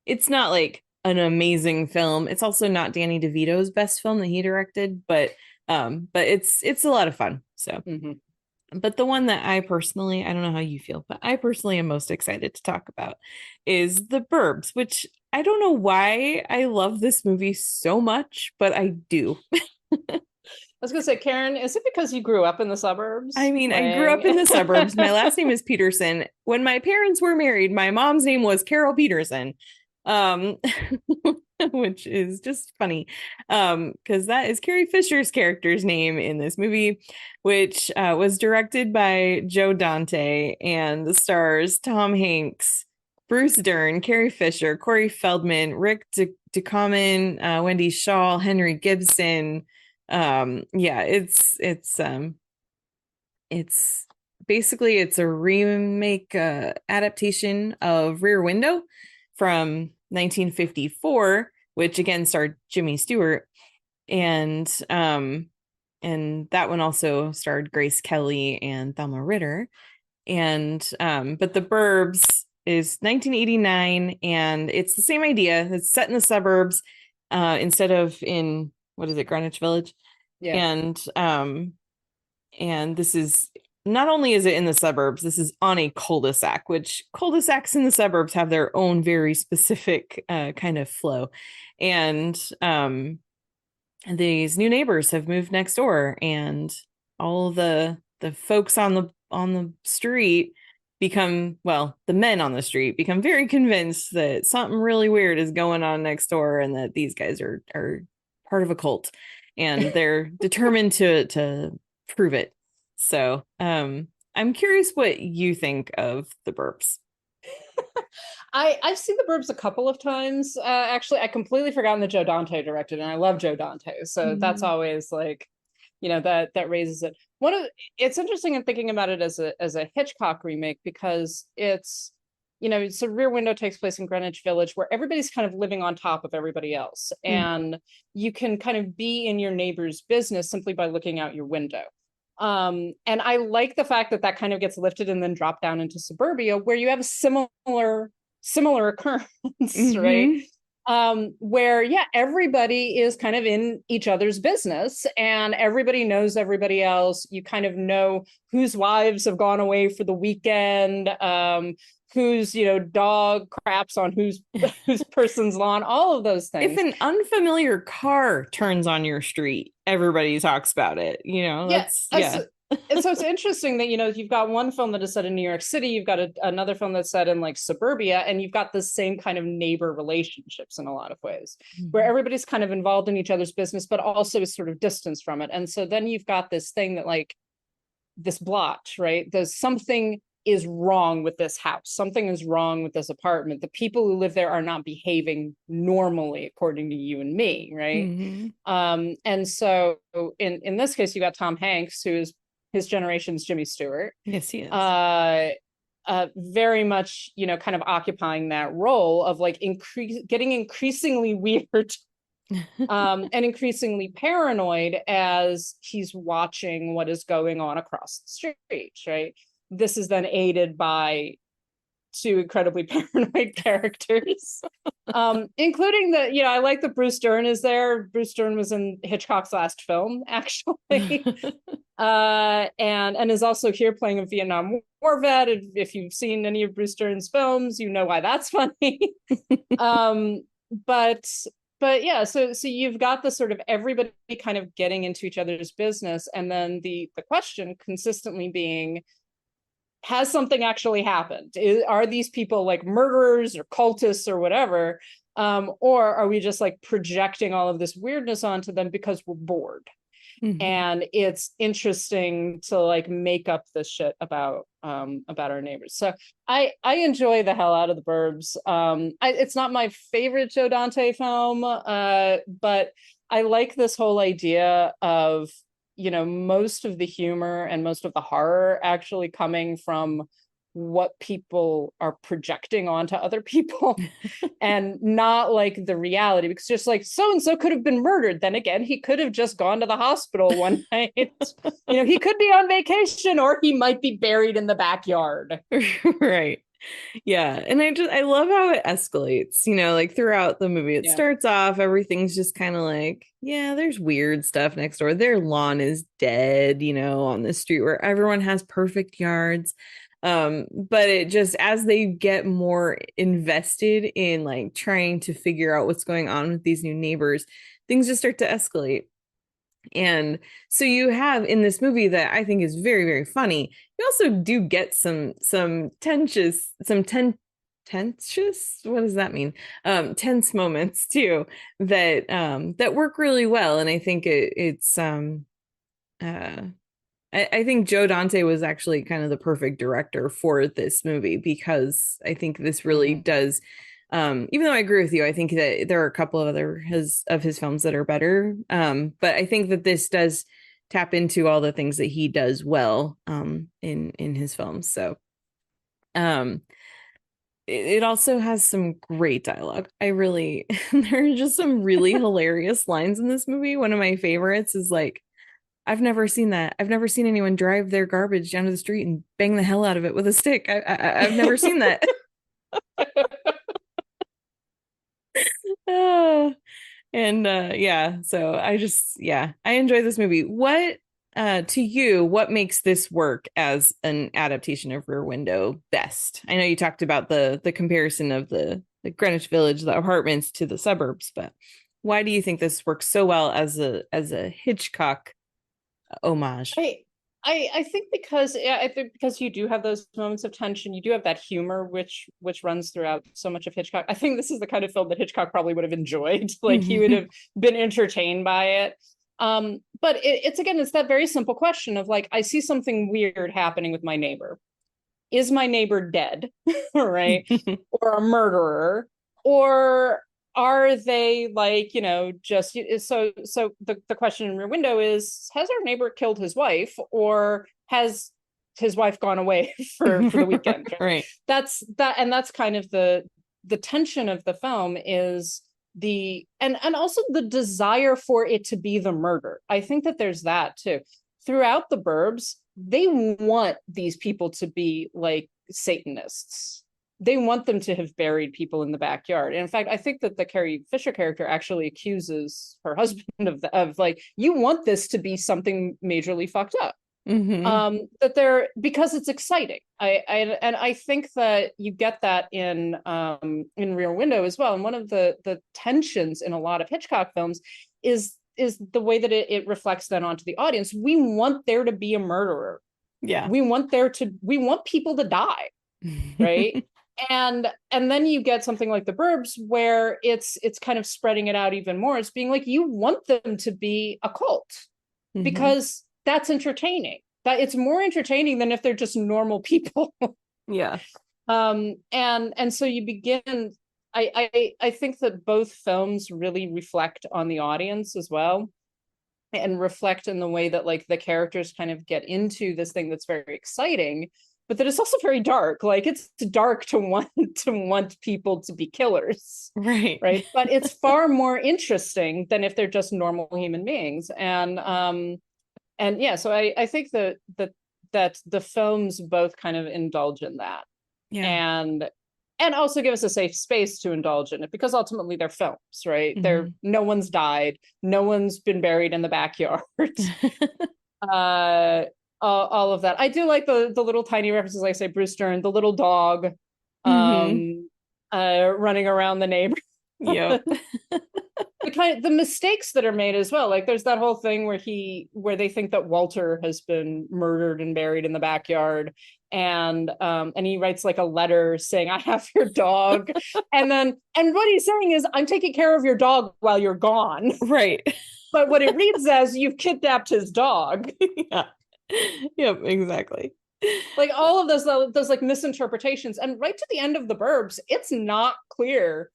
like an amazing film. It's also not Danny DeVito's best film that he directed, but it's a lot of fun. So, but the one that I don't know how you feel, but I personally am most excited to talk about is The Burbs, which I don't know why I love this movie so much, but I do. I was gonna say, Karen, is it because you grew up in the suburbs? I mean, I grew up in the suburbs. My last name is Peterson. When my parents were married, my mom's name was Carol Peterson. Which is just funny. Because that is Carrie Fisher's character's name in this movie, which was directed by Joe Dante and stars Tom Hanks, Bruce Dern, Carrie Fisher, Corey Feldman, Rick DeCommon, Wendy Shaw, Henry Gibson. Yeah, it's basically it's a remake adaptation of Rear Window from 1954, which again starred Jimmy Stewart, and that one also starred Grace Kelly and Thelma Ritter. And but The Burbs is 1989, and it's the same idea. It's set in the suburbs instead of in, what is it, Greenwich Village? Yeah. And this is, not only is it in the suburbs, this is on a cul-de-sac, which cul-de-sacs in the suburbs have their own very specific kind of flow. And these new neighbors have moved next door, and all the folks on the street become, well, the men on the street become very convinced that something really weird is going on next door, and that these guys are part of a cult, and they're determined to prove it. So I'm curious what you think of The Burbs. I've seen The Burbs a couple of times. Actually, I completely forgotten that Joe Dante directed, and I love Joe Dante. So that's always like, that raises it. It's interesting in thinking about it as a Hitchcock remake, because it's, so Rear Window takes place in Greenwich Village, where everybody's kind of living on top of everybody else. And you can kind of be in your neighbor's business simply by looking out your window. And I like the fact that kind of gets lifted and then dropped down into suburbia, where you have a similar occurrence, right? Where, yeah, everybody is kind of in each other's business, and everybody knows everybody else. You kind of know whose wives have gone away for the weekend, whose dog craps on whose person's lawn, all of those things. If an unfamiliar car turns on your street, everybody talks about it. And so it's interesting that you've got one film that is set in New York City, you've got another film that's set in like suburbia, and you've got the same kind of neighbor relationships in a lot of ways, where everybody's kind of involved in each other's business, but also is sort of distanced from it. And so then you've got this thing that, like, this blotch, right? There's something is wrong with this house. Something is wrong with this apartment. The people who live there are not behaving normally, according to you and me, right? And so in this case, you got Tom Hanks, who is his generation's Jimmy Stewart. Yes, he is. Very much, kind of occupying that role of like getting increasingly weird and increasingly paranoid as he's watching what is going on across the street, right? This is then aided by two incredibly paranoid characters, including I like that Bruce Dern is there. Bruce Dern was in Hitchcock's last film, actually, and is also here playing a Vietnam War vet. If you've seen any of Bruce Dern's films, you know why that's funny. But but yeah, so you've got the sort of everybody kind of getting into each other's business, and then the question consistently being, has something actually happened? Are these people like murderers or cultists or whatever? Or are we just like projecting all of this weirdness onto them because we're bored? Mhm. And it's interesting to like make up this shit about our neighbors. So I enjoy the hell out of the Burbs. It's not my favorite Joe Dante film, but I like this whole idea of, you know, most of the humor and most of the horror actually coming from what people are projecting onto other people and not like the reality, because just like so and so could have been murdered, then again he could have just gone to the hospital one night. You know, he could be on vacation, or he might be buried in the backyard. Right. Yeah. And I love how it escalates, you know, like throughout the movie. It Yeah. starts off, everything's just kind of like, yeah, there's weird stuff next door. Their lawn is dead, you know, on the street where everyone has perfect yards. But it just, as they get more invested in like trying to figure out what's going on with these new neighbors, things just start to escalate. And so you have in this movie that I think is very, very funny, you also do get some tensious, what does that mean? Tense moments too that work really well. And I think uh I think Joe Dante was actually kind of the perfect director for this movie, because I think this really does, even though I agree with you, I think that there are a couple of his films that are better. But I think that this does tap into all the things that he does well in his films. So it also has some great dialogue. There are just some really hilarious lines in this movie. One of my favorites is like, I've never seen that. I've never seen anyone drive their garbage down to the street and bang the hell out of it with a stick. I've never seen that. Oh, and yeah, so I enjoy this movie. What to you, what makes this work as an adaptation of Rear Window best? I know you talked about the comparison of the Greenwich Village, the apartments to the suburbs, but why do you think this works so well as a Hitchcock homage? I think because, yeah, I think because you do have those moments of tension, you do have that humor which runs throughout so much of Hitchcock. I think this is the kind of film that Hitchcock probably would have enjoyed. Like he would have been entertained by it. But it's that very simple question of like, I see something weird happening with my neighbor. Is my neighbor dead? Right? Or a murderer? Or are they like, you know, just so the question in Rear Window is, has our neighbor killed his wife, or has his wife gone away for the weekend? Right. That's kind of the tension of the film, is the and also the desire for it to be the murder. I think that there's that too. Throughout the Burbs, they want these people to be like Satanists. They want them to have buried people in the backyard. And in fact, I think that the Carrie Fisher character actually accuses her husband of like, you want this to be something majorly fucked up. That they're, because it's exciting. I think that you get that in Rear Window as well. And one of the tensions in a lot of Hitchcock films is the way that it reflects then onto the audience. We want there to be a murderer. Yeah. We want people to die. Right. And then you get something like the Burbs, where it's kind of spreading it out even more. It's being like, you want them to be a cult because that's entertaining. That it's more entertaining than if they're just normal people. Yeah. And so you begin. I think that both films really reflect on the audience as well, and reflect in the way that like the characters kind of get into this thing that's very exciting, but that it's also very dark. Like it's dark to want people to be killers. Right. But it's far more interesting than if they're just normal human beings. And yeah, so I think that the films both kind of indulge in that. Yeah. And also give us a safe space to indulge in it, because ultimately they're films, right? No one's died, no one's been buried in the backyard. All of that. I do like the little tiny references, like I say, Bruce Dern, the little dog running around the neighbor. Yep. the mistakes that are made as well. Like there's that whole thing where they think that Walter has been murdered and buried in the backyard. And he writes like a letter saying, I have your dog. And what he's saying is, I'm taking care of your dog while you're gone. Right. But what it reads as, you've kidnapped his dog. Yeah. Yep, exactly. Like all of those like misinterpretations. And right to the end of the Burbs, it's not clear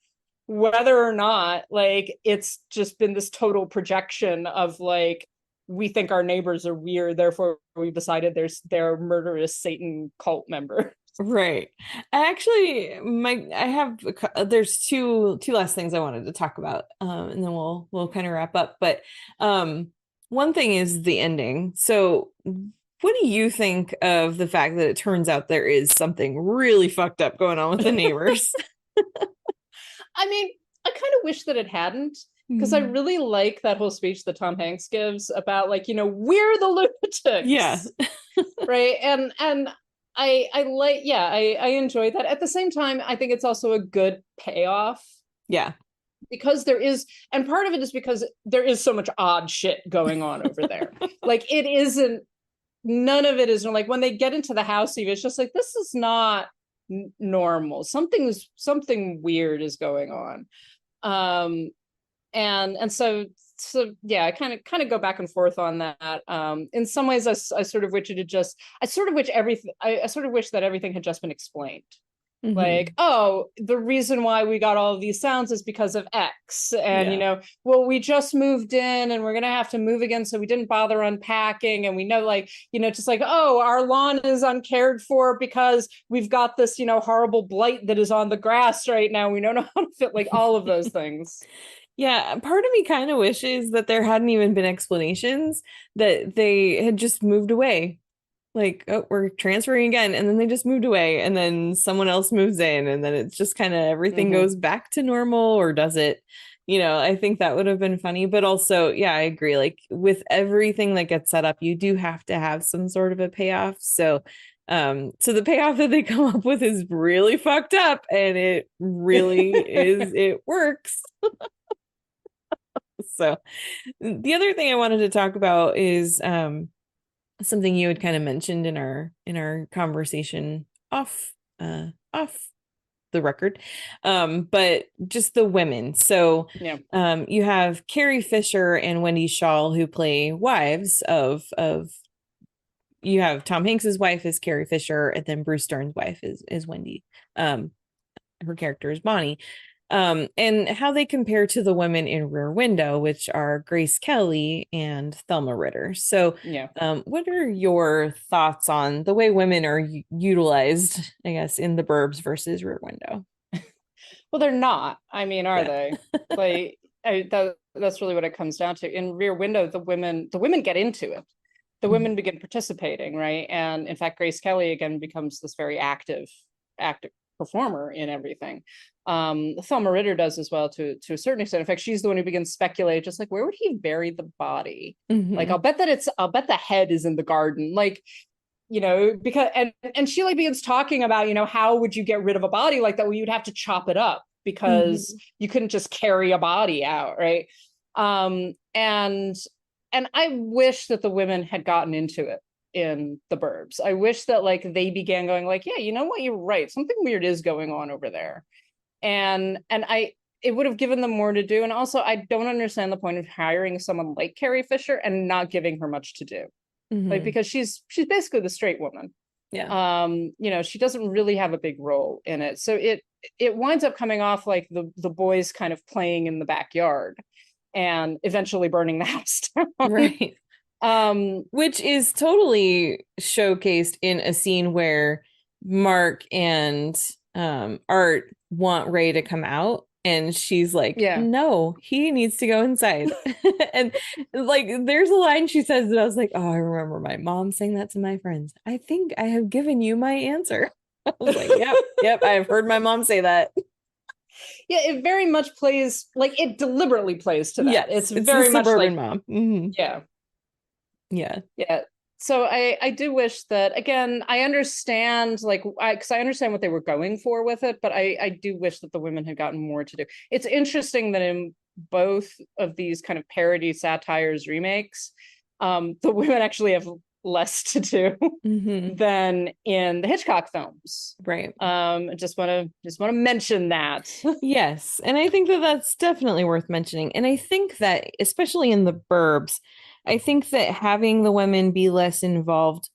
whether or not like it's just been this total projection of like, we think our neighbors are weird, therefore we've decided they're murderous Satan cult member. Right. There's two last things I wanted to talk about, and then we'll kind of wrap up. But one thing is the ending. So what do you think of the fact that it turns out there is something really fucked up going on with the neighbors? I mean, I kind of wish that it hadn't, because I really like that whole speech that Tom Hanks gives about like, we're the lunatics. Yeah. Right. And I like, yeah, I enjoy that. At the same time, I think it's also a good payoff. Yeah. Because and part of it is because there is so much odd shit going on over there. Like none of it is like when they get into the house, even it's just like, this is not normal. Something weird is going on. And so yeah, I kind of go back and forth on that. In some ways, I sort of wish that everything had just been explained. Mm-hmm. Like, oh, the reason why we got all of these sounds is because of X. And, well, we just moved in and we're going to have to move again. So we didn't bother unpacking. And we know, like, just like, oh, our lawn is uncared for because we've got this, horrible blight that is on the grass right now. We don't know how to fit like all of those things. Yeah, part of me kind of wishes that there hadn't even been explanations, that they had just moved away. Like, oh, we're transferring again, and then they just moved away, and then someone else moves in, and then it's just kind of everything goes back to normal, or does it? I think that would have been funny, but also, yeah, I agree. Like with everything that gets set up, you do have to have some sort of a payoff. So the payoff that they come up with is really fucked up, and it really it works. So the other thing I wanted to talk about is something you had kind of mentioned in our conversation off the record, but just the women. So yeah. You have Carrie Fisher and Wendy Shaw, who play wives of you have Tom Hanks's wife is Carrie Fisher, and then Bruce Dern's wife is Wendy. Her character is Bonnie. And how they compare to the women in Rear Window, which are Grace Kelly and Thelma Ritter. So, yeah. What are your thoughts on the way women are utilized, I guess, in the Burbs versus Rear Window? Well, they're not. I mean, are they? Like, that's really what it comes down to. In Rear Window, the women get into it. The women begin participating, right? And in fact, Grace Kelly again becomes this very active performer in everything. Thelma Ritter does as well to a certain extent. In fact, she's the one who begins to speculate, just like, where would he bury the body? Like, I'll bet the head is in the garden. Like, because and she like begins talking about, how would you get rid of a body like that? Well, you'd have to chop it up because you couldn't just carry a body out, right? And I wish that the women had gotten into it in the Burbs. I wish that like they began going like, yeah, you know what, you're right. Something weird is going on over there. And it would have given them more to do. And also, I don't understand the point of hiring someone like Carrie Fisher and not giving her much to do. Like, because she's basically the straight woman. Yeah. She doesn't really have a big role in it. So it winds up coming off like the boys kind of playing in the backyard and eventually burning the house down. Right. Which is totally showcased in a scene where Mark and Art want Ray to come out, and she's like, no, he needs to go inside. And like there's a line she says that I was like, oh, I remember my mom saying that to my friends. I think I have given you my answer. I was like, yep, I have heard my mom say that. Yeah, it very much plays, like it deliberetely plays to that. Yes, it's very much like mom. Yeah. So I do wish that, again, I understand, like, because I understand what they were going for with it, but I do wish that the women had gotten more to do. It's interesting that both of these kind of parody satires remakes, the women actually have less to do than in the Hitchcock films. Right. Just want to mention that. Yes, and I think that that's definitely worth mentioning. And I think that especially in the Burbs, I think that having the women be less involved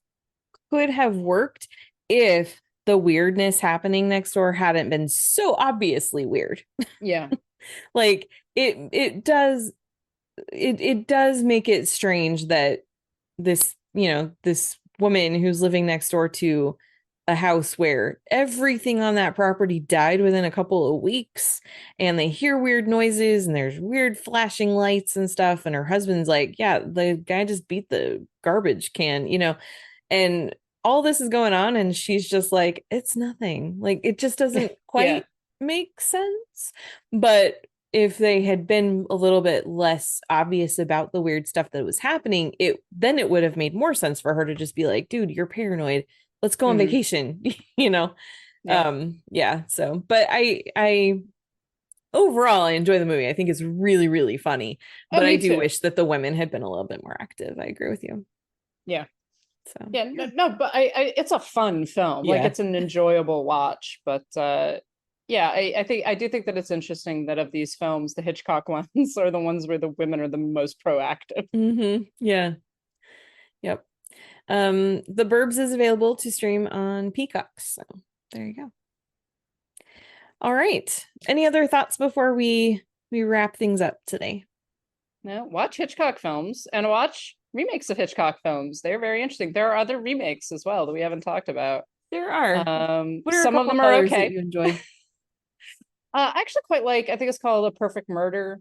could have worked if the weirdness happening next door hadn't been so obviously weird. Yeah. Like it does make it strange that this, this woman who's living next door to a house where everything on that property died within a couple of weeks, and they hear weird noises and there's weird flashing lights and stuff, and her husband's like, yeah, the guy just beat the garbage can, and all this is going on, and she's just like, it's nothing. Like, it just doesn't quite make sense. But if they had been a little bit less obvious about the weird stuff that was happening, it would have made more sense for her to just be like, dude, you're paranoid. Let's go on vacation, Yeah. So, but I overall, I enjoy the movie. I think it's really, really funny, but I do wish that the women had been a little bit more active. I agree with you. Yeah. So, yeah, no, but it's a fun film. Like, it's an enjoyable watch, but yeah, I do think that it's interesting that of these films, the Hitchcock ones are the ones where the women are the most proactive. Yeah. Yep. The Burbs is available to stream on Peacock, so there you go. All right. Any other thoughts before we wrap things up today? No, watch Hitchcock films and watch remakes of Hitchcock films. They're very interesting. There are other remakes as well that we haven't talked about. There are. What are some of them are okay. That you enjoy? I actually quite like, I think it's called A Perfect Murder,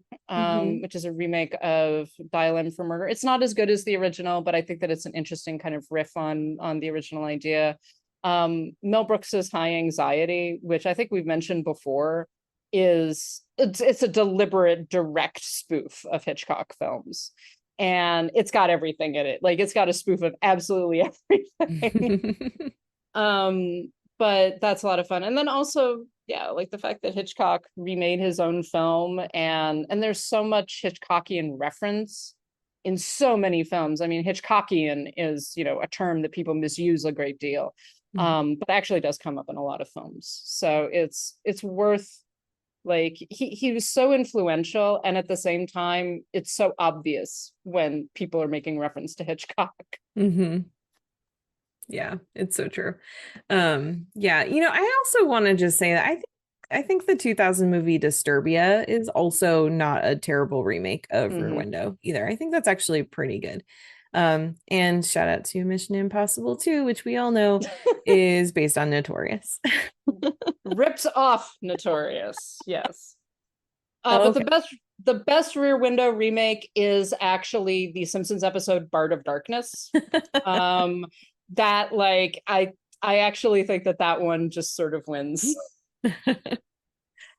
which is a remake of Dial M for Murder. It's not as good as the original, but I think that it's an interesting kind of riff on the original idea. Mel Brooks's High Anxiety, which I think we've mentioned before, it's a deliberate, direct spoof of Hitchcock films. And it's got everything in it. Like, it's got a spoof of absolutely everything. But that's a lot of fun. And then also, yeah, like the fact that Hitchcock remade his own film, and there's so much Hitchcockian reference in so many films. I mean, Hitchcockian is, a term that people misuse a great deal, but actually does come up in a lot of films. So it's worth, like, he was so influential, and at the same time, it's so obvious when people are making reference to Hitchcock. Yeah, it's so true. Yeah, I also want to just say that I think the 2000 movie Disturbia is also not a terrible remake of Rear Window either. I think that's actually pretty good. And shout out to Mission Impossible 2, which we all know is based on Notorious. Ripped off Notorious, yes. But the best Rear Window remake is actually the Simpsons episode Bart of Darkness. That, like, I actually think that one just sort of wins. And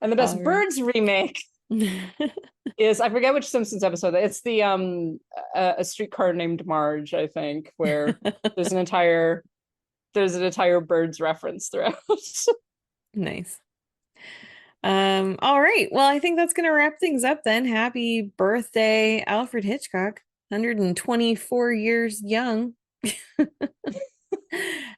the best Birds remake is, I forget which Simpsons episode. It's the A Streetcar Named Marge, I think, where there's an entire Birds reference throughout. Nice. All right. Well, I think that's gonna wrap things up then. Happy birthday, Alfred Hitchcock, 124 years young.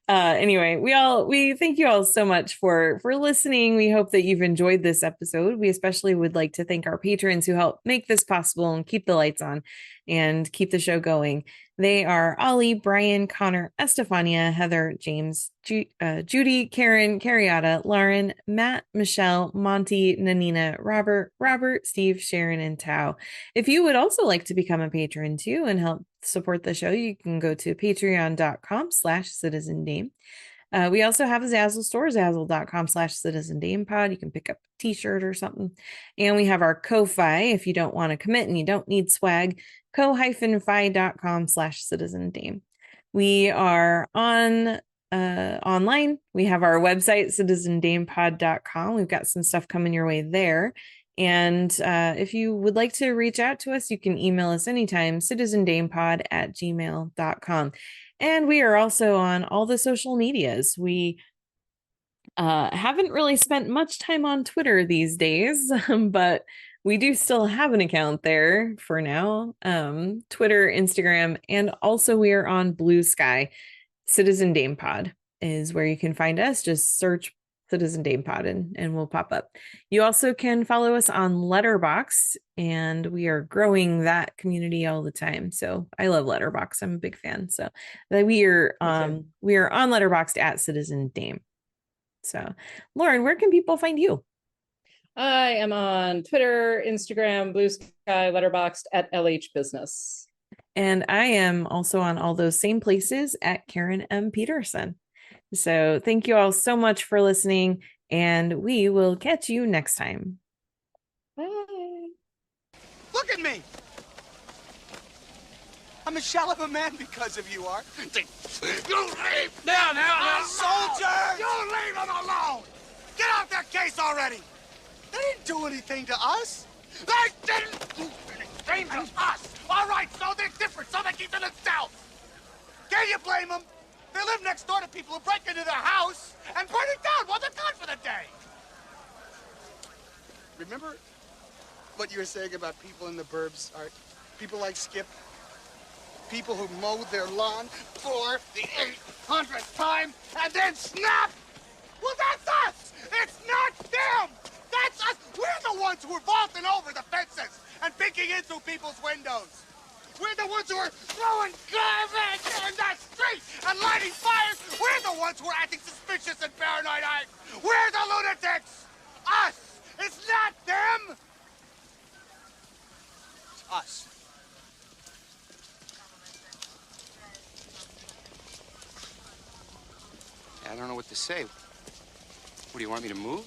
Anyway, we thank you all so much for listening. We hope that you've enjoyed this episode. We especially would like to thank our patrons who help make this possible and keep the lights on and keep the show going. They are Ollie, Brian, Connor, Estefania, Heather, James, Judy, Karen, Carriata, Lauren, Matt, Michelle, Monty, Nanina, Robert, Steve, Sharon, and Tao. If you would also like to become a patron too and help support the show, you can go to patreon.com/citizendame. We also have a Zazzle store, zazzle.com/citizendamepod. You can pick up a t-shirt or something. And we have our Ko-Fi if you don't want to commit and you don't need swag, ko-fi.com/citizendame. We are on online. We have our website, citizendamepod.com. We've got some stuff coming your way there. And if you would like to reach out to us, you can email us anytime, citizendamepod@gmail.com. And we are also on all the social medias. We haven't really spent much time on Twitter these days, but We do still have an account there for now. Twitter, Instagram, and also we are on Blue Sky. Citizen Dame Pod is where you can find us. Just search Citizen Dame Pod and we'll pop up. You also can follow us on Letterboxd, and we are growing that community all the time. So I love Letterboxd. I'm a big fan. So we are on Letterboxd at Citizen Dame. So Lauren, where can people find you? I am on Twitter, Instagram, Blue Sky, Letterboxd at LH Business. And I am also on all those same places at Karen M. Peterson. So thank you all so much for listening, and we will catch you next time. Bye. Look at me. I'm a shell of a man because of you, Art. You leave now, soldiers! You leave them alone! Get off their case already! They didn't do anything to us. They didn't do anything to us. All right, so they're different, so they keep to themselves. Can you blame them? They live next door to people who break into their house and burn it down while they're gone for the day. Remember what you were saying about people in the burbs, Art? People like Skip? People who mow their lawn for the 800th time and then snap? Well, that's us! It's not them! That's us! We're the ones who are vaulting over the fences and peeking in through people's windows. We're the ones who are throwing garbage in the street and lighting fires. We're the ones who are acting suspicious and paranoid. We're the lunatics! Us! It's not them! It's us. I don't know what to say. What, do you want me to move?